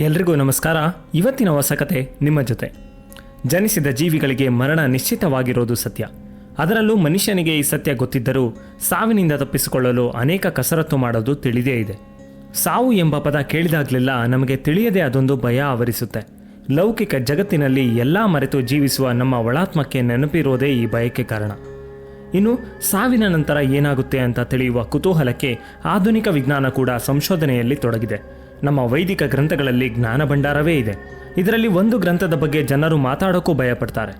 ಎಲ್ರಿಗೂ ನಮಸ್ಕಾರ. ಇವತ್ತಿನ ಹೊಸ ಕತೆ ನಿಮ್ಮ ಜೊತೆ. ಜನಿಸಿದ ಜೀವಿಗಳಿಗೆ ಮರಣ ನಿಶ್ಚಿತವಾಗಿರೋದು ಸತ್ಯ. ಅದರಲ್ಲೂ ಮನುಷ್ಯನಿಗೆ ಈ ಸತ್ಯ ಗೊತ್ತಿದ್ದರೂ ಸಾವಿನಿಂದ ತಪ್ಪಿಸಿಕೊಳ್ಳಲು ಅನೇಕ ಕಸರತ್ತು ಮಾಡೋದು ತಿಳಿದೇ ಇದೆ. ಸಾವು ಎಂಬ ಪದ ಕೇಳಿದಾಗಲೆಲ್ಲ ನಮಗೆ ತಿಳಿಯದೆ ಅದೊಂದು ಭಯ ಆವರಿಸುತ್ತೆ. ಲೌಕಿಕ ಜಗತ್ತಿನಲ್ಲಿ ಎಲ್ಲ ಮರೆತು ಜೀವಿಸುವ ನಮ್ಮ ಒಳಾತ್ಮಕ್ಕೆ ನೆನಪಿರೋದೇ ಈ ಭಯಕ್ಕೆ ಕಾರಣ. ಇನ್ನು ಸಾವಿನ ನಂತರ ಏನಾಗುತ್ತೆ ಅಂತ ತಿಳಿಯುವ ಕುತೂಹಲಕ್ಕೆ ಆಧುನಿಕ ವಿಜ್ಞಾನ ಕೂಡ ಸಂಶೋಧನೆಯಲ್ಲಿ ತೊಡಗಿದೆ. ನಮ್ಮ ವೈದಿಕ ಗ್ರಂಥಗಳಲ್ಲಿ ಜ್ಞಾನ ಭಂಡಾರವೇ ಇದೆ. ಇದರಲ್ಲಿ ಒಂದು ಗ್ರಂಥದ ಬಗ್ಗೆ ಜನರು ಮಾತಾಡೋಕ್ಕೂ ಭಯಪಡ್ತಾರೆ.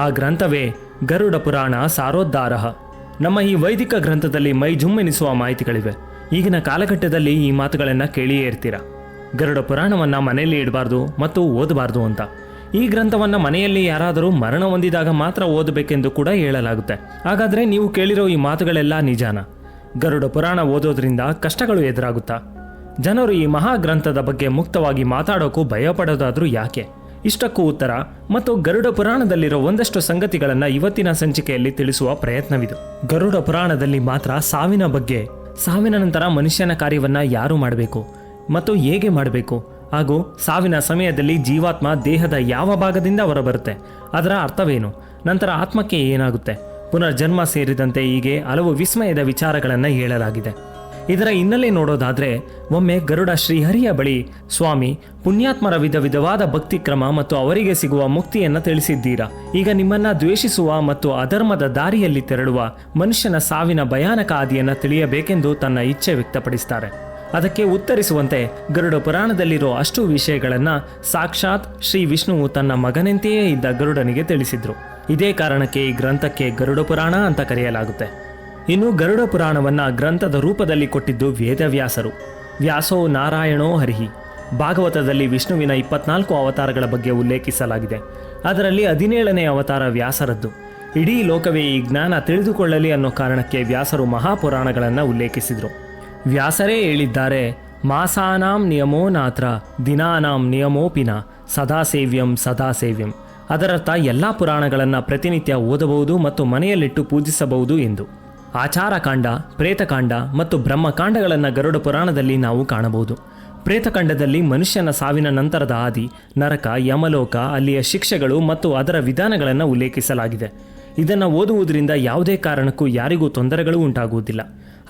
ಆ ಗ್ರಂಥವೇ ಗರುಡ ಪುರಾಣ ಸಾರೋದ್ಧಾರಃ. ನಮ್ಮ ಈ ವೈದಿಕ ಗ್ರಂಥದಲ್ಲಿ ಮೈ ಜುಮ್ಮೆನಿಸುವ ಮಾಹಿತಿಗಳಿವೆ. ಈಗಿನ ಕಾಲಘಟ್ಟದಲ್ಲಿ ಈ ಮಾತುಗಳನ್ನು ಕೇಳಿಯೇ ಇರ್ತೀರ. ಗರುಡ ಪುರಾಣವನ್ನು ಮನೆಯಲ್ಲಿ ಇಡಬಾರ್ದು ಮತ್ತು ಓದಬಾರ್ದು ಅಂತ. ಈ ಗ್ರಂಥವನ್ನು ಮನೆಯಲ್ಲಿ ಯಾರಾದರೂ ಮರಣ ಹೊಂದಿದಾಗ ಮಾತ್ರ ಓದಬೇಕೆಂದು ಕೂಡ ಹೇಳಲಾಗುತ್ತೆ. ಹಾಗಾದರೆ ನೀವು ಕೇಳಿರೋ ಈ ಮಾತುಗಳೆಲ್ಲ ನಿಜಾನ? ಗರುಡ ಪುರಾಣ ಓದೋದ್ರಿಂದ ಕಷ್ಟಗಳು ಎದುರಾಗುತ್ತಾ? ಜನರು ಈ ಮಹಾಗ್ರಂಥದ ಬಗ್ಗೆ ಮುಕ್ತವಾಗಿ ಮಾತಾಡೋಕ್ಕೂ ಭಯಪಡೋದಾದ್ರೂ ಯಾಕೆ? ಇಷ್ಟಕ್ಕೂ ಉತ್ತರ ಮತ್ತು ಗರುಡ ಪುರಾಣದಲ್ಲಿರೋ ಒಂದಷ್ಟು ಸಂಗತಿಗಳನ್ನು ಇವತ್ತಿನ ಸಂಚಿಕೆಯಲ್ಲಿ ತಿಳಿಸುವ ಪ್ರಯತ್ನವಿದು. ಗರುಡ ಪುರಾಣದಲ್ಲಿ ಮಾತ್ರ ಸಾವಿನ ಬಗ್ಗೆ, ಸಾವಿನ ನಂತರ ಮನುಷ್ಯನ ಕಾರ್ಯವನ್ನು ಯಾರು ಮಾಡಬೇಕು ಮತ್ತು ಹೇಗೆ ಮಾಡಬೇಕು, ಹಾಗೂ ಸಾವಿನ ಸಮಯದಲ್ಲಿ ಜೀವಾತ್ಮ ದೇಹದ ಯಾವ ಭಾಗದಿಂದ ಹೊರಬರುತ್ತೆ, ಅದರ ಅರ್ಥವೇನು, ನಂತರ ಆತ್ಮಕ್ಕೆ ಏನಾಗುತ್ತೆ, ಪುನರ್ಜನ್ಮ ಸೇರಿದಂತೆ ಹೀಗೆ ಹಲವು ವಿಸ್ಮಯದ ವಿಚಾರಗಳನ್ನು ಹೇಳಲಾಗಿದೆ. ಇದರ ಹಿನ್ನೆಲೆ ನೋಡೋದಾದ್ರೆ ಒಮ್ಮೆ ಗರುಡ ಶ್ರೀಹರಿಯ ಬಳಿ, ಸ್ವಾಮಿ, ಪುಣ್ಯಾತ್ಮರ ವಿಧ ವಿಧವಾದ ಭಕ್ತಿ ಕ್ರಮ ಮತ್ತು ಅವರಿಗೆ ಸಿಗುವ ಮುಕ್ತಿಯನ್ನು ತಿಳಿಸಿದ್ದೀರಾ. ಈಗ ನಿಮ್ಮನ್ನ ದ್ವೇಷಿಸುವ ಮತ್ತು ಅಧರ್ಮದ ದಾರಿಯಲ್ಲಿ ತೆರಳುವ ಮನುಷ್ಯನ ಸಾವಿನ ಭಯಾನಕ ಆದಿಯನ್ನು ತಿಳಿಯಬೇಕೆಂದು ತನ್ನ ಇಚ್ಛೆ ವ್ಯಕ್ತಪಡಿಸ್ತಾರೆ. ಅದಕ್ಕೆ ಉತ್ತರಿಸುವಂತೆ ಗರುಡ ಪುರಾಣದಲ್ಲಿರೋ ಅಷ್ಟು ವಿಷಯಗಳನ್ನು ಸಾಕ್ಷಾತ್ ಶ್ರೀ ವಿಷ್ಣುವು ತನ್ನ ಮಗನಂತೆಯೇ ಇದ್ದ ಗರುಡನಿಗೆ ತಿಳಿಸಿದ್ರು. ಇದೇ ಕಾರಣಕ್ಕೆ ಈ ಗ್ರಂಥಕ್ಕೆ ಗರುಡ ಪುರಾಣ ಅಂತ ಕರೆಯಲಾಗುತ್ತೆ. ಇನ್ನು ಗರುಡ ಪುರಾಣವನ್ನು ಗ್ರಂಥದ ರೂಪದಲ್ಲಿ ಕೊಟ್ಟಿದ್ದು ವೇದವ್ಯಾಸರು. ವ್ಯಾಸೋ ನಾರಾಯಣೋ ಹರಿಹಿ. ಭಾಗವತದಲ್ಲಿ ವಿಷ್ಣುವಿನ 24 ಅವತಾರಗಳ ಬಗ್ಗೆ ಉಲ್ಲೇಖಿಸಲಾಗಿದೆ. ಅದರಲ್ಲಿ 17ನೇ ಅವತಾರ ವ್ಯಾಸರದ್ದು. ಇಡೀ ಲೋಕವೇ ಈ ಜ್ಞಾನ ತಿಳಿದುಕೊಳ್ಳಲಿ ಅನ್ನೋ ಕಾರಣಕ್ಕೆ ವ್ಯಾಸರು ಮಹಾಪುರಾಣಗಳನ್ನು ಉಲ್ಲೇಖಿಸಿದರು. ವ್ಯಾಸರೇ ಹೇಳಿದ್ದಾರೆ, ಮಾಸಾನಾಂ ನಿಯಮೋ ನಾತ್ರ ದಿನಾನಾಂ ನಿಯಮೋಪಿನ ಸದಾಸೇವ್ಯಂ ಸದಾಸೇವ್ಯಂ. ಅದರರ್ಥ ಎಲ್ಲ ಪುರಾಣಗಳನ್ನು ಪ್ರತಿನಿತ್ಯ ಓದಬಹುದು ಮತ್ತು ಮನೆಯಲ್ಲಿಟ್ಟು ಪೂಜಿಸಬಹುದು ಎಂದು. ಆಚಾರಕಾಂಡ, ಪ್ರೇತಕಾಂಡ ಮತ್ತು ಬ್ರಹ್ಮಕಾಂಡಗಳನ್ನು ಗರುಡ ಪುರಾಣದಲ್ಲಿ ನಾವು ಕಾಣಬಹುದು. ಪ್ರೇತಕಾಂಡದಲ್ಲಿ ಮನುಷ್ಯನ ಸಾವಿನ ನಂತರದ ಆದಿ, ನರಕ, ಯಮಲೋಕ, ಅಲ್ಲಿಯ ಶಿಕ್ಷೆಗಳು ಮತ್ತು ಅದರ ವಿಧಾನಗಳನ್ನು ಉಲ್ಲೇಖಿಸಲಾಗಿದೆ. ಇದನ್ನು ಓದುವುದರಿಂದ ಯಾವುದೇ ಕಾರಣಕ್ಕೂ ಯಾರಿಗೂ ತೊಂದರೆಗಳು ಉಂಟಾಗುವುದಿಲ್ಲ.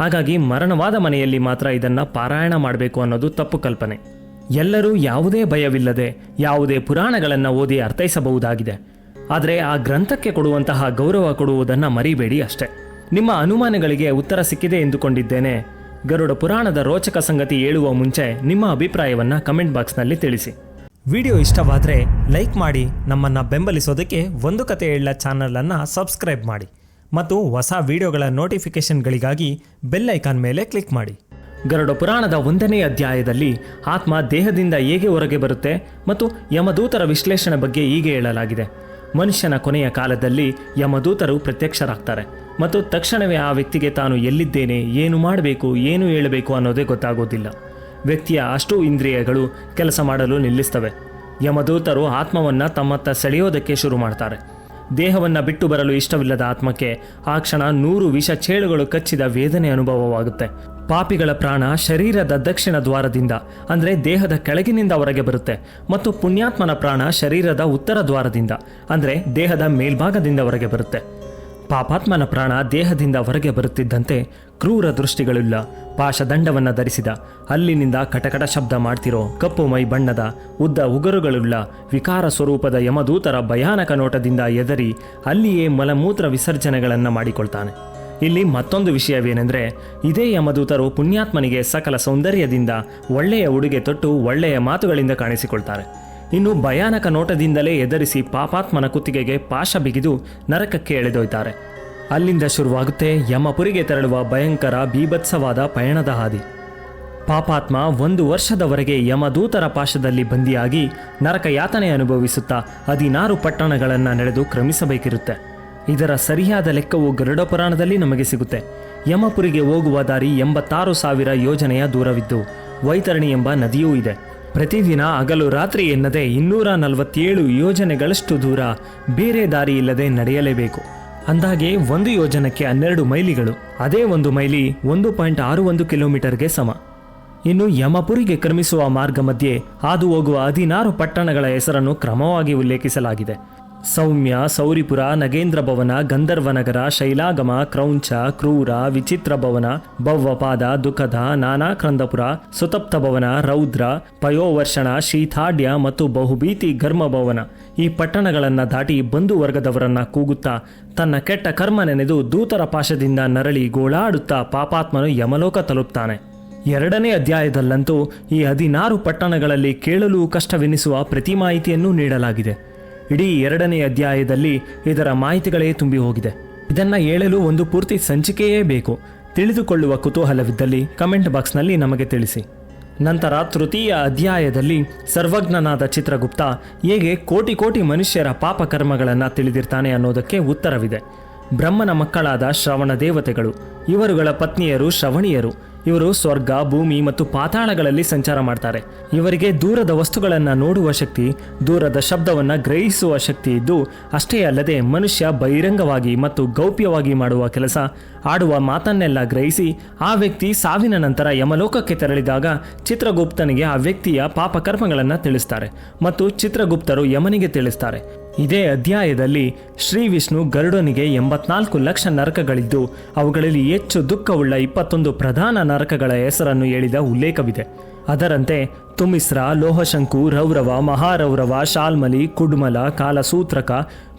ಹಾಗಾಗಿ ಮರಣವಾದ ಮನೆಯಲ್ಲಿ ಮಾತ್ರ ಇದನ್ನು ಪಾರಾಯಣ ಮಾಡಬೇಕು ಅನ್ನೋದು ತಪ್ಪು ಕಲ್ಪನೆ. ಎಲ್ಲರೂ ಯಾವುದೇ ಭಯವಿಲ್ಲದೆ ಯಾವುದೇ ಪುರಾಣಗಳನ್ನು ಓದಿ ಅರ್ಥೈಸಬಹುದಾಗಿದೆ. ಆದರೆ ಆ ಗ್ರಂಥಕ್ಕೆ ಕೊಡುವಂತಹ ಗೌರವ ಕೊಡುವುದನ್ನು ಮರಿಬೇಡಿ ಅಷ್ಟೇ. ನಿಮ್ಮ ಅನುಮಾನಗಳಿಗೆ ಉತ್ತರ ಸಿಕ್ಕಿದೆ ಎಂದುಕೊಂಡಿದ್ದೇನೆ. ಗರುಡ ಪುರಾಣದ ರೋಚಕ ಸಂಗತಿ ಹೇಳುವ ಮುಂಚೆ ನಿಮ್ಮ ಅಭಿಪ್ರಾಯವನ್ನು ಕಮೆಂಟ್ ಬಾಕ್ಸ್ನಲ್ಲಿ ತಿಳಿಸಿ. ವಿಡಿಯೋ ಇಷ್ಟವಾದರೆ ಲೈಕ್ ಮಾಡಿ, ನಮ್ಮನ್ನು ಬೆಂಬಲಿಸೋದಕ್ಕೆ ಒಂದು ಕತೆ ಹೇಳ ಚಾನಲನ್ನು ಸಬ್ಸ್ಕ್ರೈಬ್ ಮಾಡಿ ಮತ್ತು ಹೊಸ ವಿಡಿಯೋಗಳ ನೋಟಿಫಿಕೇಷನ್ಗಳಿಗಾಗಿ ಬೆಲ್ ಐಕಾನ್ ಮೇಲೆ ಕ್ಲಿಕ್ ಮಾಡಿ. ಗರುಡ ಪುರಾಣದ 1ನೇ ಅಧ್ಯಾಯದಲ್ಲಿ ಆತ್ಮ ದೇಹದಿಂದ ಹೇಗೆ ಹೊರಗೆ ಬರುತ್ತೆ ಮತ್ತು ಯಮದೂತರ ವಿಶ್ಲೇಷಣೆ ಬಗ್ಗೆ ಹೀಗೆ ಹೇಳಲಾಗಿದೆ. ಮನುಷ್ಯನ ಕೊನೆಯ ಕಾಲದಲ್ಲಿ ಯಮದೂತರು ಪ್ರತ್ಯಕ್ಷರಾಗ್ತಾರೆ ಮತ್ತು ತಕ್ಷಣವೇ ಆ ವ್ಯಕ್ತಿಗೆ ತಾನು ಎಲ್ಲಿದ್ದೇನೆ, ಏನು ಮಾಡಬೇಕು, ಏನು ಹೇಳಬೇಕು ಅನ್ನೋದೇ ಗೊತ್ತಾಗೋದಿಲ್ಲ. ವ್ಯಕ್ತಿಯ ಅಷ್ಟೂ ಇಂದ್ರಿಯಗಳು ಕೆಲಸ ಮಾಡಲು ನಿಲ್ಲಿಸ್ತವೆ. ಯಮದೂತರು ಆತ್ಮವನ್ನು ತಮ್ಮತ್ತ ಸೆಳೆಯೋದಕ್ಕೆ ಶುರು ಮಾಡ್ತಾರೆ. ದೇಹವನ್ನು ಬಿಟ್ಟು ಬರಲು ಇಷ್ಟವಿಲ್ಲದ ಆತ್ಮಕ್ಕೆ ಆ ಕ್ಷಣ 100 ವಿಷ ಚೇಳುಗಳು ಕಚ್ಚಿದ ವೇದನೆ ಅನುಭವವಾಗುತ್ತೆ. ಪಾಪಿಗಳ ಪ್ರಾಣ ಶರೀರದ ದಕ್ಷಿಣ ದ್ವಾರದಿಂದ ಅಂದರೆ ದೇಹದ ಕೆಳಗಿನಿಂದ ಹೊರಗೆ ಬರುತ್ತೆ ಮತ್ತು ಪುಣ್ಯಾತ್ಮನ ಪ್ರಾಣ ಶರೀರದ ಉತ್ತರ ದ್ವಾರದಿಂದ ಅಂದರೆ ದೇಹದ ಮೇಲ್ಭಾಗದಿಂದ ಹೊರಗೆ ಬರುತ್ತೆ. ಪಾಪಾತ್ಮನ ಪ್ರಾಣ ದೇಹದಿಂದ ಹೊರಗೆ ಬರುತ್ತಿದ್ದಂತೆ ಕ್ರೂರ ದೃಷ್ಟಿಗಳುಳ್ಳ, ಪಾಶದಂಡವನ್ನು ಧರಿಸಿದ, ಹಲ್ಲಿನಿಂದ ಕಟಕಟ ಶಬ್ದ ಮಾಡ್ತಿರೋ, ಕಪ್ಪು ಮೈ ಬಣ್ಣದ, ಉದ್ದ ಉಗುರುಗಳುಳ್ಳ ವಿಕಾರ ಸ್ವರೂಪದ ಯಮದೂತರ ಭಯಾನಕ ನೋಟದಿಂದ ಎದರಿ ಅಲ್ಲಿಯೇ ಮಲಮೂತ್ರ ವಿಸರ್ಜನೆಗಳನ್ನು ಮಾಡಿಕೊಳ್ತಾನೆ. ಇಲ್ಲಿ ಮತ್ತೊಂದು ವಿಷಯವೇನೆಂದರೆ, ಇದೇ ಯಮದೂತರು ಪುಣ್ಯಾತ್ಮನಿಗೆ ಸಕಲ ಸೌಂದರ್ಯದಿಂದ ಒಳ್ಳೆಯ ಉಡುಗೆ ತೊಟ್ಟು ಒಳ್ಳೆಯ ಮಾತುಗಳಿಂದ ಕಾಣಿಸಿಕೊಳ್ತಾರೆ. ಇನ್ನು ಭಯಾನಕ ನೋಟದಿಂದಲೇ ಎದರಿಸಿ ಪಾಪಾತ್ಮನ ಕುತ್ತಿಗೆಗೆ ಪಾಶ ಬಿಗಿದು ನರಕಕ್ಕೆ ಎಳೆದೊಯ್ತಾರೆ. ಅಲ್ಲಿಂದ ಶುರುವಾಗುತ್ತೆ ಯಮಪುರಿಗೆ ತೆರಳುವ ಭಯಂಕರ ಬೀಭತ್ಸವಾದ ಪಯಣದ ಹಾದಿ. ಪಾಪಾತ್ಮ 1 ವರ್ಷದವರೆಗೆ ಯಮದೂತರ ಪಾಶದಲ್ಲಿ ಬಂದಿಯಾಗಿ ನರಕ ಯಾತನೆ ಅನುಭವಿಸುತ್ತಾ 16 ಪಟ್ಟಣಗಳನ್ನು ನಡೆದು ಕ್ರಮಿಸಬೇಕಿರುತ್ತೆ. ಇದರ ಸರಿಯಾದ ಲೆಕ್ಕವು ಗರುಡ ಪುರಾಣದಲ್ಲಿ ನಮಗೆ ಸಿಗುತ್ತೆ. ಯಮಪುರಿಗೆ ಹೋಗುವ ದಾರಿ 86,000 ಯೋಜನೆಯ ದೂರವಿದ್ದು ವೈತರಣಿ ಎಂಬ ನದಿಯೂ ಇದೆ. ಪ್ರತಿದಿನ ಹಗಲು ರಾತ್ರಿ ಎನ್ನದೆ 247 ಯೋಜನೆಗಳಷ್ಟು ದೂರ ಬೇರೆ ದಾರಿ ಇಲ್ಲದೆ ನಡೆಯಲೇಬೇಕು. ಅಂದಾಗೆ 1 ಯೋಜನಕ್ಕೆ 12 ಮೈಲಿಗಳು. ಅದೇ 1 ಮೈಲಿ 1.61 ಕಿಲೋಮೀಟರ್ಗೆ ಸಮ. ಇನ್ನು ಯಮಪುರಿಗೆ ಕ್ರಮಿಸುವ ಮಾರ್ಗ ಮಧ್ಯೆ ಹಾದು ಹೋಗುವ 16 ಪಟ್ಟಣಗಳ ಹೆಸರನ್ನು ಕ್ರಮವಾಗಿ ಉಲ್ಲೇಖಿಸಲಾಗಿದೆ. ಸೌಮ್ಯ, ಸೌರಿಪುರ, ನಗೇಂದ್ರ ಭವನ, ಗಂಧರ್ವನಗರ, ಶೈಲಾಗಮ, ಕ್ರೌಂಚ, ಕ್ರೂರ, ವಿಚಿತ್ರ ಭವನ, ಭವ್ವಪಾದ, ದುಃಖದ, ನಾನಾಕ್ರಂದಪುರ, ಸುತಪ್ತ ಭವನ, ರೌದ್ರ, ಪಯೋವರ್ಷಣ, ಶೀತಾಢ್ಯ ಮತ್ತು ಬಹುಭೀತಿ ಘರ್ಮಭವನ ಈ ಪಟ್ಟಣಗಳನ್ನು ದಾಟಿ ಬಂಧು ವರ್ಗದವರನ್ನ ಕೂಗುತ್ತಾ ತನ್ನ ಕೆಟ್ಟ ಕರ್ಮ ನೆನೆದು ದೂತರ ಪಾಶದಿಂದ ನರಳಿ ಗೋಳಾಡುತ್ತಾ ಪಾಪಾತ್ಮನು ಯಮಲೋಕ ತಲುಪ್ತಾನೆ. 2ನೇ ಅಧ್ಯಾಯದಲ್ಲಂತೂ ಈ 16 ಪಟ್ಟಣಗಳಲ್ಲಿ ಕೇಳಲು ಕಷ್ಟವೆನಿಸುವ ಪ್ರತಿ ಮಾಹಿತಿಯನ್ನು ನೀಡಲಾಗಿದೆ. ಇಡೀ 2ನೇ ಅಧ್ಯಾಯದಲ್ಲಿ ಇದರ ಮಾಹಿತಿಗಳೇ ತುಂಬಿ ಹೋಗಿದೆ. ಇದನ್ನು ಹೇಳಲು ಒಂದು ಪೂರ್ತಿ ಸಂಚಿಕೆಯೇ ಬೇಕು. ತಿಳಿದುಕೊಳ್ಳುವ ಕುತೂಹಲವಿದ್ದಲ್ಲಿ ಕಮೆಂಟ್ ಬಾಕ್ಸ್ನಲ್ಲಿ ನಮಗೆ ತಿಳಿಸಿ. ನಂತರ ತೃತೀಯ ಅಧ್ಯಾಯದಲ್ಲಿ ಸರ್ವಜ್ಞನಾದ ಚಿತ್ರಗುಪ್ತ ಹೇಗೆ ಕೋಟಿ ಕೋಟಿ ಮನುಷ್ಯರ ಪಾಪ ಕರ್ಮಗಳನ್ನು ತಿಳಿದಿರ್ತಾನೆ ಅನ್ನೋದಕ್ಕೆ ಉತ್ತರವಿದೆ. ಬ್ರಹ್ಮನ ಮಕ್ಕಳಾದ ಶ್ರವಣ ದೇವತೆಗಳು, ಇವರುಗಳ ಪತ್ನಿಯರು ಶ್ರವಣಿಯರು. ಇವರು ಸ್ವರ್ಗ, ಭೂಮಿ ಮತ್ತು ಪಾತಾಳಗಳಲ್ಲಿ ಸಂಚಾರ ಮಾಡ್ತಾರೆ. ಇವರಿಗೆ ದೂರದ ವಸ್ತುಗಳನ್ನು ನೋಡುವ ಶಕ್ತಿ, ದೂರದ ಶಬ್ದವನ್ನು ಗ್ರಹಿಸುವ ಶಕ್ತಿ ಇದ್ದು, ಅಷ್ಟೇ ಅಲ್ಲದೆ ಮನುಷ್ಯ ಬಹಿರಂಗವಾಗಿ ಮತ್ತು ಗೌಪ್ಯವಾಗಿ ಮಾಡುವ ಕೆಲಸ, ಆಡುವ ಮಾತನ್ನೆಲ್ಲ ಗ್ರಹಿಸಿ ಆ ವ್ಯಕ್ತಿ ಸಾವಿನ ನಂತರ ಯಮಲೋಕಕ್ಕೆ ತೆರಳಿದಾಗ ಚಿತ್ರಗುಪ್ತನಿಗೆ ಆ ವ್ಯಕ್ತಿಯ ಪಾಪಕರ್ಮಗಳನ್ನು ತಿಳಿಸ್ತಾರೆ ಮತ್ತು ಚಿತ್ರಗುಪ್ತರು ಯಮನಿಗೆ ತಿಳಿಸ್ತಾರೆ. ಇದೇ ಅಧ್ಯಾಯದಲ್ಲಿ ಶ್ರೀ ವಿಷ್ಣು ಗರುಡನಿಗೆ 84 ಲಕ್ಷ ನರಕಗಳಿದ್ದು ಅವುಗಳಲ್ಲಿ ಹೆಚ್ಚು ದುಃಖವುಳ್ಳ 21 ಪ್ರಧಾನ ನರಕಗಳ ಹೆಸರನ್ನು ಹೇಳಿದ ಉಲ್ಲೇಖವಿದೆ. ಅದರಂತೆ ತುಮಿಸ್ರ, ಲೋಹಶಂಕು, ರೌರವ, ಮಹಾರೌರವ, ಶಾಲ್ಮಲಿ, ಕುಡ್ಮಲ, ಕಾಲಸೂತ್ರಕ,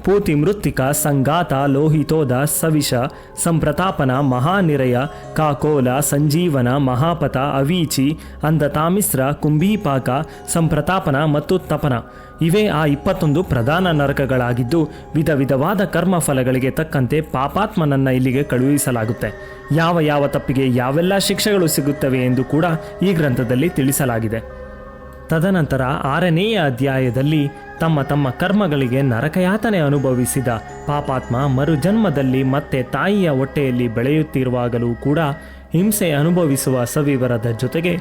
ಪೂತಿ ಮೃತ್ತಿಕ, ಸಂಗಾತ, ಲೋಹಿತೋದ, ಸವಿಷ, ಸಂಪ್ರತಾಪನ, ಮಹಾನಿರಯ, ಕಾಕೋಲ, ಸಂಜೀವನ, ಮಹಾಪತ, ಅವೀಚಿ, ಅಂಧತಾಮಿಸ್ರ, ಕುಂಭೀಪಾಕ, ಸಂಪ್ರತಾಪನ ಮತ್ತು ತಪನ ಇವೇ ಆ 21 ಪ್ರಧಾನ ನರಕಗಳಾಗಿದ್ದು ವಿಧ ವಿಧವಾದ ಕರ್ಮಫಲಗಳಿಗೆ ತಕ್ಕಂತೆ ಪಾಪಾತ್ಮನನ್ನ ಇಲ್ಲಿಗೆ ಕಳುಹಿಸಲಾಗುತ್ತೆ. ಯಾವ ಯಾವ ತಪ್ಪಿಗೆ ಯಾವೆಲ್ಲ ಶಿಕ್ಷೆಗಳು ಸಿಗುತ್ತವೆ ಎಂದು ಕೂಡ ಈ ಗ್ರಂಥದಲ್ಲಿ ತಿಳಿಸಲಾಗಿದೆ. ತದನಂತರ 6ನೇಯ ಅಧ್ಯಾಯದಲ್ಲಿ ತಮ್ಮ ತಮ್ಮ ಕರ್ಮಗಳಿಗೆ ನರಕಯಾತನೆ ಅನುಭವಿಸಿದ ಪಾಪಾತ್ಮ ಮರುಜನ್ಮದಲ್ಲಿ ಮತ್ತೆ ತಾಯಿಯ ಹೊಟ್ಟೆಯಲ್ಲಿ ಬೆಳೆಯುತ್ತಿರುವಾಗಲೂ ಕೂಡ ಹಿಂಸೆ ಅನುಭವಿಸುವ ಸವಿವರದ ಜೊತೆಗೆ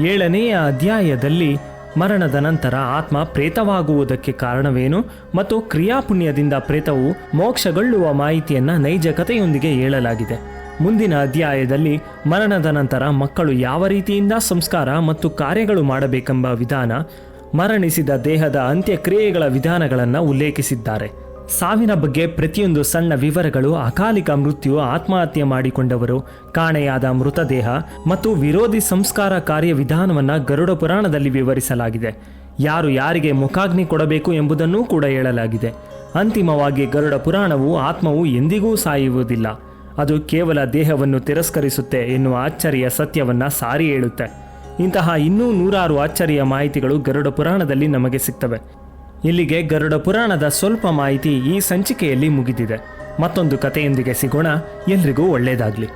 7ನೇಯ ಅಧ್ಯಾಯದಲ್ಲಿ ಮರಣದ ನಂತರ ಆತ್ಮ ಪ್ರೇತವಾಗುವುದಕ್ಕೆ ಕಾರಣವೇನು ಮತ್ತು ಕ್ರಿಯಾಪುಣ್ಯದಿಂದ ಪ್ರೇತವು ಮೋಕ್ಷಗೊಳ್ಳುವ ಮಾಹಿತಿಯನ್ನು ನೈಜ ಕಥೆಯೊಂದಿಗೆ ಹೇಳಲಾಗಿದೆ. ಮುಂದಿನ ಅಧ್ಯಾಯದಲ್ಲಿ ಮರಣದ ನಂತರ ಮಕ್ಕಳು ಯಾವ ರೀತಿಯಿಂದ ಸಂಸ್ಕಾರ ಮತ್ತು ಕಾರ್ಯಗಳು ಮಾಡಬೇಕೆಂಬ ವಿಧಾನ, ಮರಣಿಸಿದ ದೇಹದ ಅಂತ್ಯಕ್ರಿಯೆಗಳ ವಿಧಾನಗಳನ್ನು ಉಲ್ಲೇಖಿಸಿದ್ದಾರೆ. ಸಾವಿನ ಬಗ್ಗೆ ಪ್ರತಿಯೊಂದು ಸಣ್ಣ ವಿವರಗಳು, ಅಕಾಲಿಕ ಮೃತ್ಯು, ಆತ್ಮಹತ್ಯೆ ಮಾಡಿಕೊಂಡವರು, ಕಾಣೆಯಾದ ಮೃತದೇಹ ಮತ್ತು ವಿರೋಧಿ ಸಂಸ್ಕಾರ ಕಾರ್ಯವಿಧಾನವನ್ನು ಗರುಡ ಪುರಾಣದಲ್ಲಿ ವಿವರಿಸಲಾಗಿದೆ. ಯಾರು ಯಾರಿಗೆ ಮುಖಾಗ್ನಿ ಕೊಡಬೇಕು ಎಂಬುದನ್ನೂ ಕೂಡ ಹೇಳಲಾಗಿದೆ. ಅಂತಿಮವಾಗಿ ಗರುಡ ಪುರಾಣವು ಆತ್ಮವು ಎಂದಿಗೂ ಸಾಯುವುದಿಲ್ಲ, ಅದು ಕೇವಲ ದೇಹವನ್ನು ತಿರಸ್ಕರಿಸುತ್ತೆ ಎನ್ನುವ ಅಚ್ಚರಿಯ ಸತ್ಯವನ್ನು ಸಾರಿ ಹೇಳುತ್ತೆ. ಇಂತಹ ಇನ್ನೂ 100 ಅಚ್ಚರಿಯ ಮಾಹಿತಿಗಳು ಗರುಡ ಪುರಾಣದಲ್ಲಿ ನಮಗೆ ಸಿಗ್ತವೆ. ಇಲ್ಲಿಗೆ ಗರುಡ ಪುರಾಣದ ಸ್ವಲ್ಪ ಮಾಹಿತಿ ಈ ಸಂಚಿಕೆಯಲ್ಲಿ ಮುಗಿದಿದೆ. ಮತ್ತೊಂದು ಕಥೆಯೊಂದಿಗೆ ಸಿಗೋಣ. ಎಲ್ರಿಗೂ ಒಳ್ಳೆಯದಾಗಲಿ.